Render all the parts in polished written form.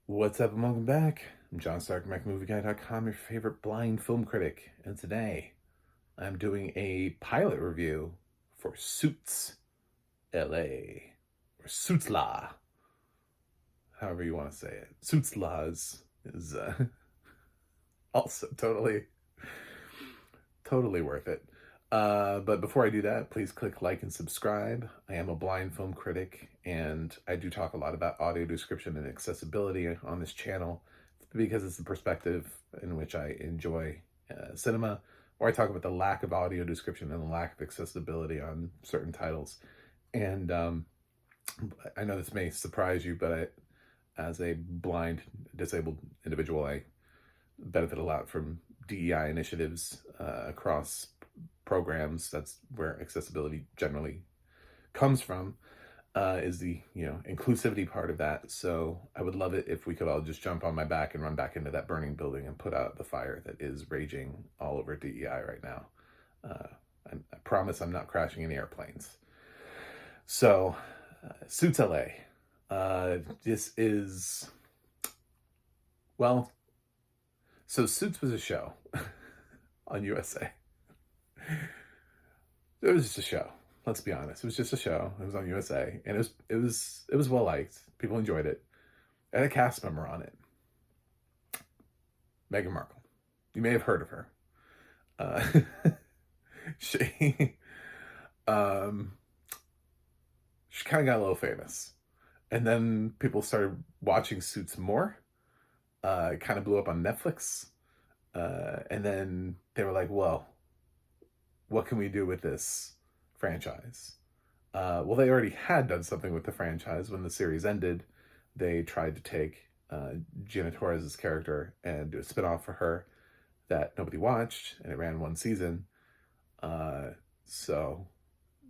What's up and welcome back. I'm John Stark, MacMovieGuy.com, your favorite blind film critic. And today I'm doing a pilot review for Suits LA, or Suits La, however you want to say it. Suits La is also totally worth it. But before I do that, please click like and subscribe. I am a blind film critic, and I do talk a lot about audio description and accessibility on this channel because it's the perspective in which I enjoy cinema, or I talk about the lack of audio description and the lack of accessibility on certain titles. And I know this may surprise you, but as a blind, disabled individual, I benefit a lot from DEI initiatives across programs. That's where accessibility generally comes from, is the inclusivity part of that. So I would love it if we could all just jump on my back and run back into that burning building and put out the fire that is raging all over DEI right now. I promise I'm not crashing any airplanes. So Suits LA. This is, well, so Suits was a show on USA. It was just a show. Let's be honest. It was just a show. It was on USA, and it was well liked. People enjoyed it. It had a cast member on it, Meghan Markle. You may have heard of her. She um, she kind of got a little famous, and then people started watching Suits more. It kind of blew up on Netflix, and then they were like, "Well, what can we do with this franchise?" Well, they already had done something with the franchise when the series ended. They tried to take Gina Torres's character and do a spinoff for her that nobody watched, and it ran one season. So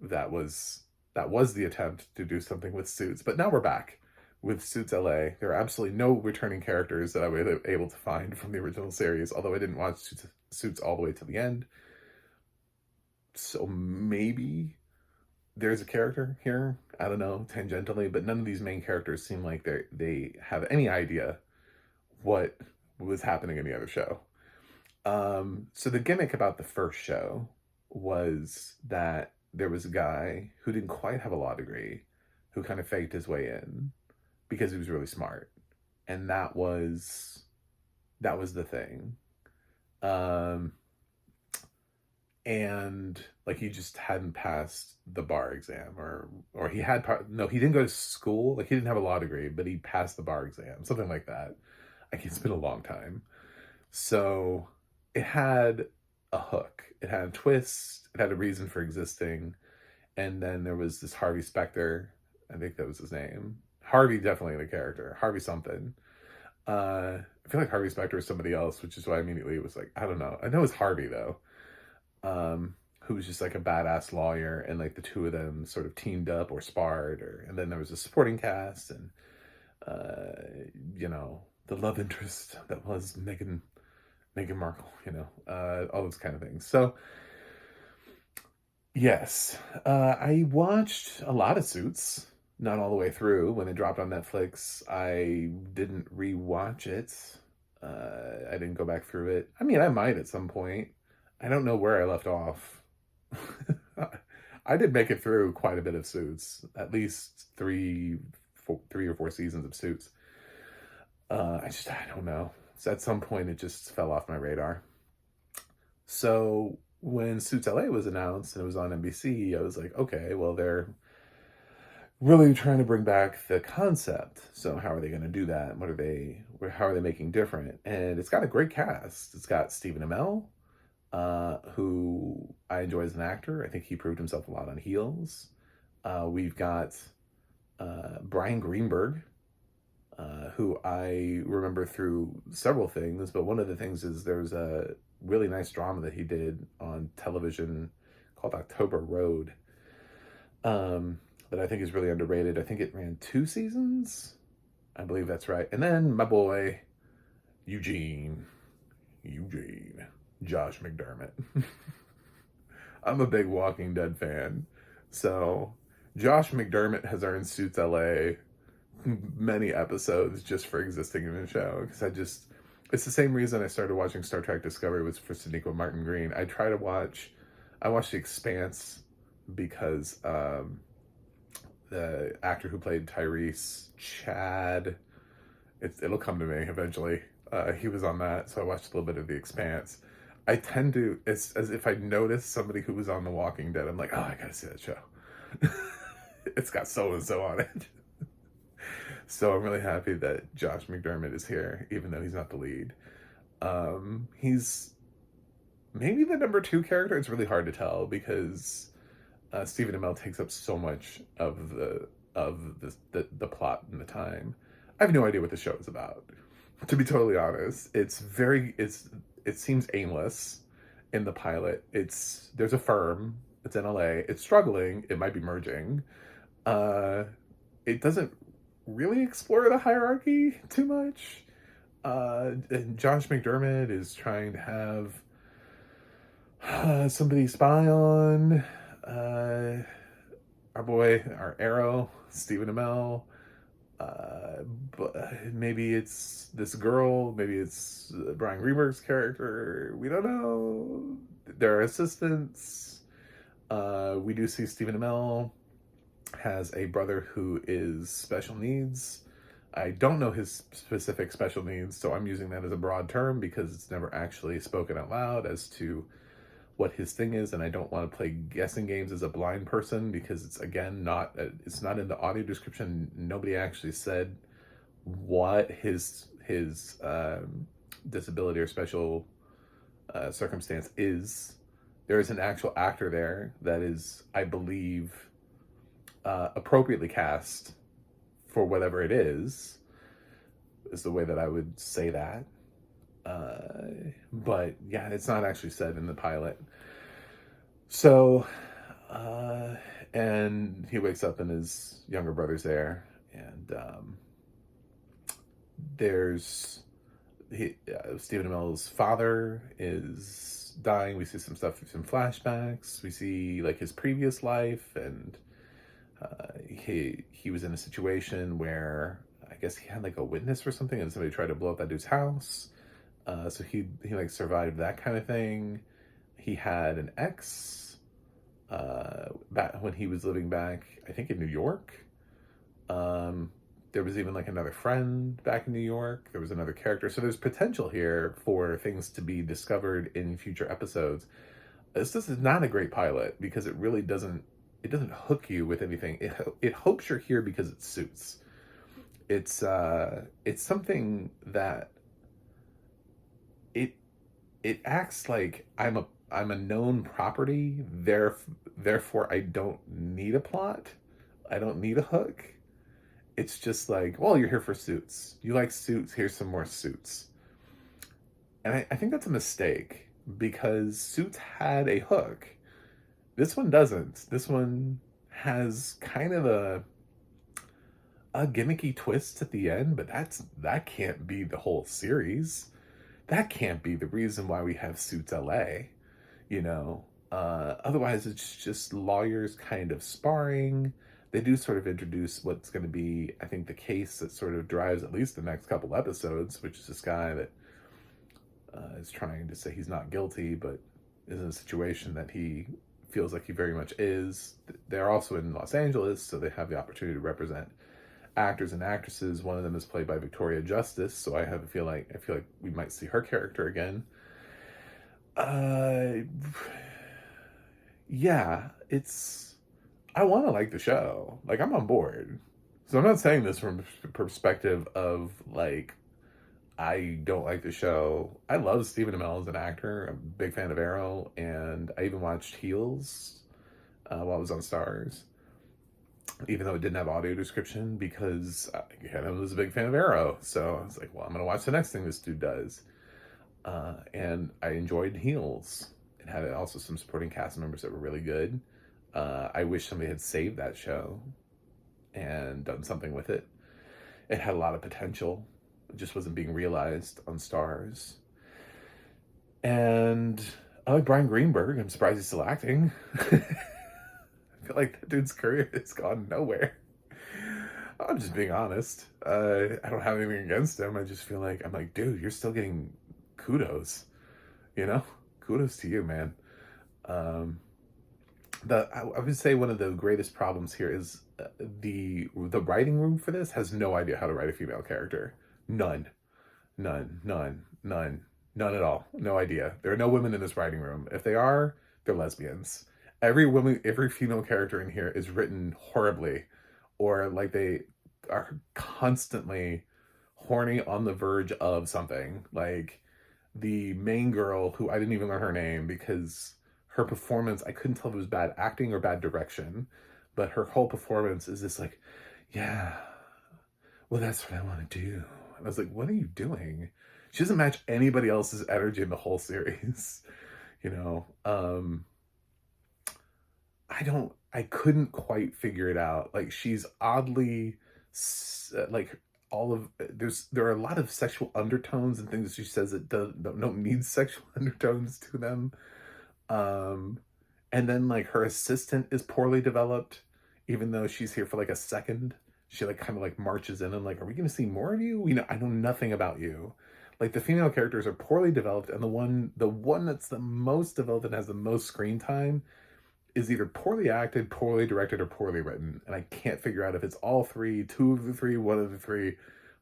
that was the attempt to do something with Suits. But now we're back with Suits LA. There are absolutely no returning characters that I was able to find from the original series, although I didn't watch Suits all the way to the end. So maybe there's a character here, I don't know, tangentially, but none of these main characters seem like they have any idea what was happening in the other show. So the gimmick about the first show was that there was a guy who didn't quite have a law degree who kind of faked his way in because he was really smart. And that was the thing. And like he just hadn't passed the bar exam, or he had no, he didn't go to school, like he didn't have a law degree, but he passed the bar exam, something like that. Like it's been a long time. So it had a hook, it had a twist, it had a reason for existing. And then there was this Harvey Specter, I think that was his name. Harvey, definitely the character, Harvey something. I feel like Harvey Specter is somebody else, which is why I immediately was like, I don't know. I know it's Harvey though. Who was just like a badass lawyer, and like the two of them sort of teamed up or sparred, and then there was a supporting cast, and the love interest that was Meghan Markle, all those kind of things. So yes, I watched a lot of Suits, not all the way through. When it dropped on Netflix, I didn't rewatch it. I didn't go back through it. I mean, I might at some point. I don't know where I left off. I did make it through quite a bit of Suits, at least three or four seasons of Suits. I don't know. So at some point, it just fell off my radar. So when Suits LA was announced and it was on NBC, I was like, okay, well, they're really trying to bring back the concept. So how are they going to do that? How are they making different? And it's got a great cast. It's got Stephen Amell, who I enjoy as an actor. I think he proved himself a lot on Heels. We've got Brian Greenberg, who I remember through several things, but one of the things is there's a really nice drama that he did on television called October Road, that I think is really underrated. I think it ran 2 seasons. I believe that's right. And then my boy, Eugene, Josh McDermott. I'm a big Walking Dead fan. So Josh McDermott has earned Suits LA many episodes just for existing in the show, because it's the same reason I started watching Star Trek Discovery was for Sonequa Martin Green. I watched The Expanse because the actor who played Tyrese, Chad, it'll come to me eventually. He was on that, so I watched a little bit of The Expanse. I tend to, it's as if I notice somebody who was on The Walking Dead, I'm like, oh, I gotta see that show. It's got so and so on it. So I'm really happy that Josh McDermott is here, even though he's not the lead. He's maybe the number 2 character. It's really hard to tell because Stephen Amell takes up so much of the plot and the time. I have no idea what the show is about, to be totally honest. It seems aimless in the pilot. There's a firm. It's in LA. It's struggling. It might be merging. It doesn't really explore the hierarchy too much. And Josh McDermott is trying to have somebody spy on our Arrow, Stephen Amell. But maybe it's this girl, maybe it's Brian Greenberg's character. We don't know. There are assistants. We do see Stephen Amell has a brother who is special needs. I don't know his specific special needs, so I'm using that as a broad term because it's never actually spoken out loud as to what his thing is, and I don't want to play guessing games as a blind person because it's, again, it's not in the audio description. Nobody actually said what his disability or special circumstance is. There is an actual actor there that is, I believe, appropriately cast for whatever it is the way that I would say that. But yeah, it's not actually said in the pilot. So, and he wakes up and his younger brother's there, and Stephen Amell's father is dying. We see some stuff, some flashbacks. We see like his previous life, and he was in a situation where I guess he had like a witness or something, and somebody tried to blow up that dude's house. So he like survived that kind of thing. He had an ex back when he was living back, I think, in New York. There was even like another friend back in New York. There was another character. So there's potential here for things to be discovered in future episodes. This is not a great pilot because it really doesn't hook you with anything. It hopes you're here because it suits. It's something that it acts like I'm a known property, therefore I don't need a plot. I don't need a hook. It's just like, well, you're here for Suits. You like Suits, here's some more Suits. And I think that's a mistake because Suits had a hook. This one doesn't. This one has kind of a gimmicky twist at the end, but that can't be the whole series. That can't be the reason why we have Suits LA, you know. Otherwise, it's just lawyers kind of sparring. They do sort of introduce what's going to be, I think, the case that sort of drives at least the next couple episodes, which is this guy that is trying to say he's not guilty, but is in a situation that he feels like he very much is. They're also in Los Angeles, so they have the opportunity to represent actors and actresses. One of them is played by Victoria Justice, so I feel like we might see her character again. Yeah, I want to like the show. Like, I'm on board. So I'm not saying this from the perspective of like I don't like the show. I love Stephen Amell as an actor. I'm a big fan of Arrow, and I even watched Heels while I was on Stars, even though it didn't have audio description because I was a big fan of Arrow. So I was like, well, I'm going to watch the next thing this dude does. And I enjoyed Heels. It had also some supporting cast members that were really good. I wish somebody had saved that show and done something with it. It had a lot of potential. It just wasn't being realized on Stars. And I like Brian Greenberg. I'm surprised he's still acting. I feel like that dude's career has gone nowhere. I'm just being honest. I don't have anything against him. I just feel like I'm like, dude, you're still getting kudos. You know, kudos to you, man. Um, I would say one of the greatest problems here is the writing room for this has no idea how to write a female character. None, none at all. No idea. There are no women in this writing room. If they are, they're lesbians. Every female character in here is written horribly, or like they are constantly horny on the verge of something. Like the main girl, who I didn't even learn her name because her performance, I couldn't tell if it was bad acting or bad direction, but her whole performance is this like, yeah, well, that's what I want to do. And I was like, what are you doing? She doesn't match anybody else's energy in the whole series, you know? I couldn't quite figure it out. Like, she's oddly, like, there are a lot of sexual undertones and things that she says that don't need sexual undertones to them. Um, and then like her assistant is poorly developed, even though she's here for like a second. She like kind of like marches in and like, are we going to see more of you? You know, I know nothing about you. Like the female characters are poorly developed, and the one that's the most developed and has the most screen time is either poorly acted, poorly directed, or poorly written. And I can't figure out if it's all three, two of the three, one of the three,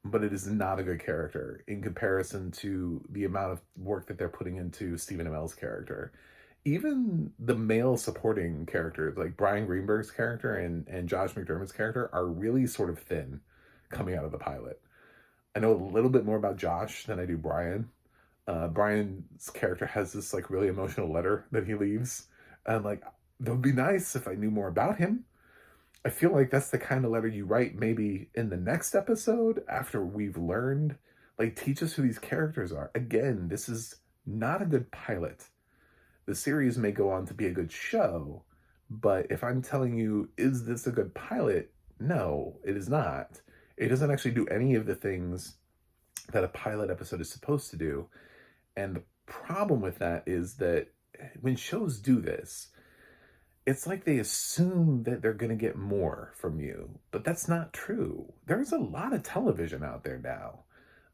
but it is not a good character in comparison to the amount of work that they're putting into Stephen Amell's character. Even the male supporting characters, like Brian Greenberg's character and Josh McDermott's character, are really sort of thin coming out of the pilot. I know a little bit more about Josh than I do Brian. Brian's character has this like really emotional letter that he leaves, and like, that would be nice if I knew more about him. I feel like that's the kind of letter you write maybe in the next episode after we've learned, like, teach us who these characters are. Again, this is not a good pilot. The series may go on to be a good show, but if I'm telling you, is this a good pilot? No, it is not. It doesn't actually do any of the things that a pilot episode is supposed to do. And the problem with that is that when shows do this, it's like they assume that they're going to get more from you, but that's not true. There's a lot of television out there now,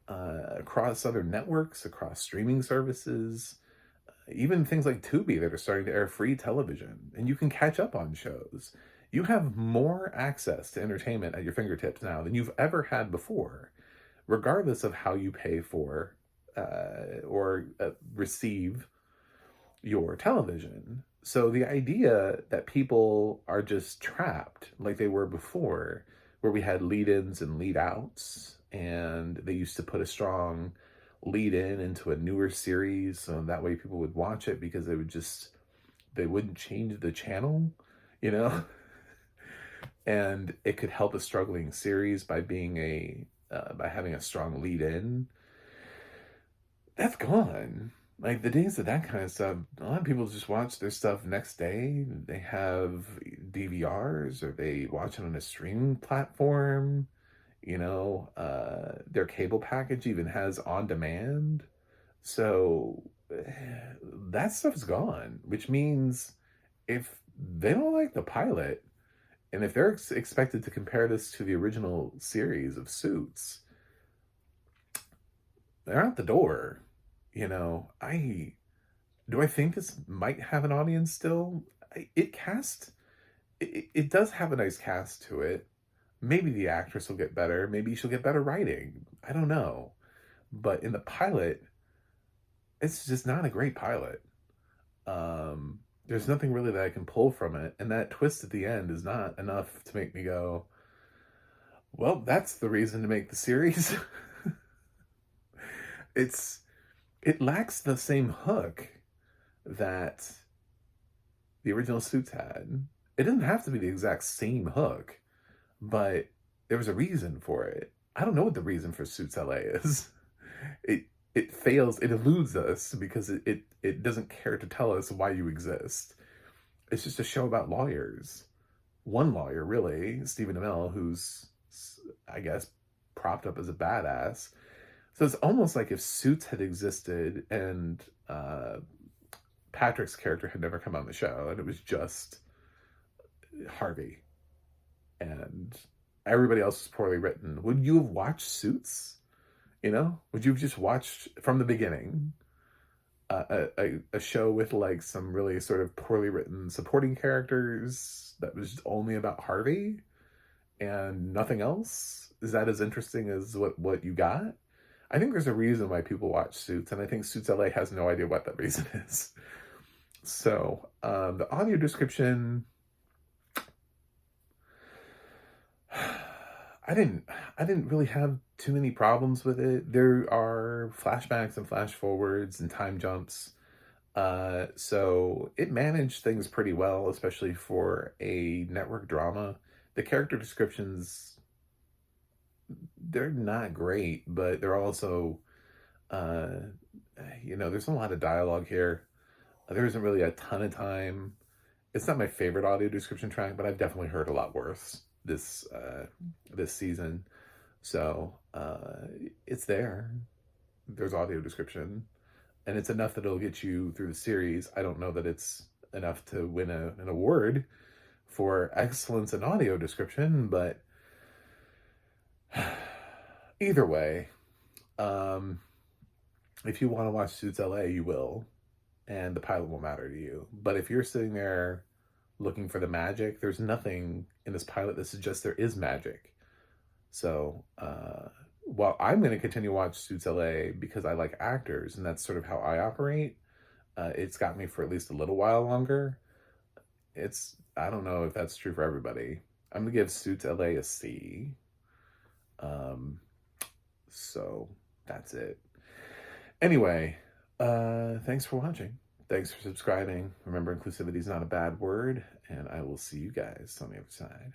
across other networks, across streaming services, even things like Tubi that are starting to air free television, and you can catch up on shows. You have more access to entertainment at your fingertips now than you've ever had before, regardless of how you pay for or receive your television. So the idea that people are just trapped like they were before, where we had lead-ins and lead-outs, and they used to put a strong lead-in into a newer series, so that way people would watch it because they wouldn't change the channel, you know? And it could help a struggling series by by having a strong lead-in. That's gone. Like the days of that kind of stuff, a lot of people just watch their stuff next day. They have DVRs or they watch it on a streaming platform. You know, their cable package even has on demand. So that stuff's gone, which means if they don't like the pilot, and if they're expected to compare this to the original series of Suits, they're out the door. You know, I think this might have an audience still. It does have a nice cast to it. Maybe the actress will get better. Maybe she'll get better writing. I don't know. But in the pilot, it's just not a great pilot. There's nothing really that I can pull from it. And that twist at the end is not enough to make me go, well, that's the reason to make the series. It lacks the same hook that the original Suits had. It doesn't have to be the exact same hook, but there was a reason for it. I don't know what the reason for Suits LA is. It fails, it eludes us because it doesn't care to tell us why you exist. It's just a show about lawyers. One lawyer, really, Stephen Amell, who's, I guess, propped up as a badass. So it's almost like if Suits had existed and Patrick's character had never come on the show and it was just Harvey. And everybody else is poorly written. Would you have watched Suits? You know, would you have just watched from the beginning a show with like some really sort of poorly written supporting characters that was only about Harvey and nothing else? Is that as interesting as what you got? I think there's a reason why people watch Suits, and I think Suits LA has no idea what that reason is. So the audio description, I didn't I didn't really have too many problems with it. There are flashbacks and flash forwards and time jumps. So it managed things pretty well, especially for a network drama. The character descriptions, they're not great, but they're also uh there's a lot of dialogue here. There isn't really a ton of time. It's not my favorite audio description track, but I've definitely heard a lot worse this season. So it's there. There's audio description, and it's enough that it'll get you through the series. I don't know that it's enough to win an award for excellence in audio description, but either way, um, if you want to watch Suits LA, you will, and the pilot will matter to you. But if you're sitting there looking for the magic, there's nothing in this pilot that suggests there is magic. So while I'm going to continue to watch Suits LA because I like actors and that's sort of how I operate, it's got me for at least a little while longer. I don't know if that's true for everybody. I'm going to give Suits LA a C. So that's it. Anyway, thanks for watching. Thanks for subscribing. Remember, inclusivity is not a bad word, and I will see you guys on the other side.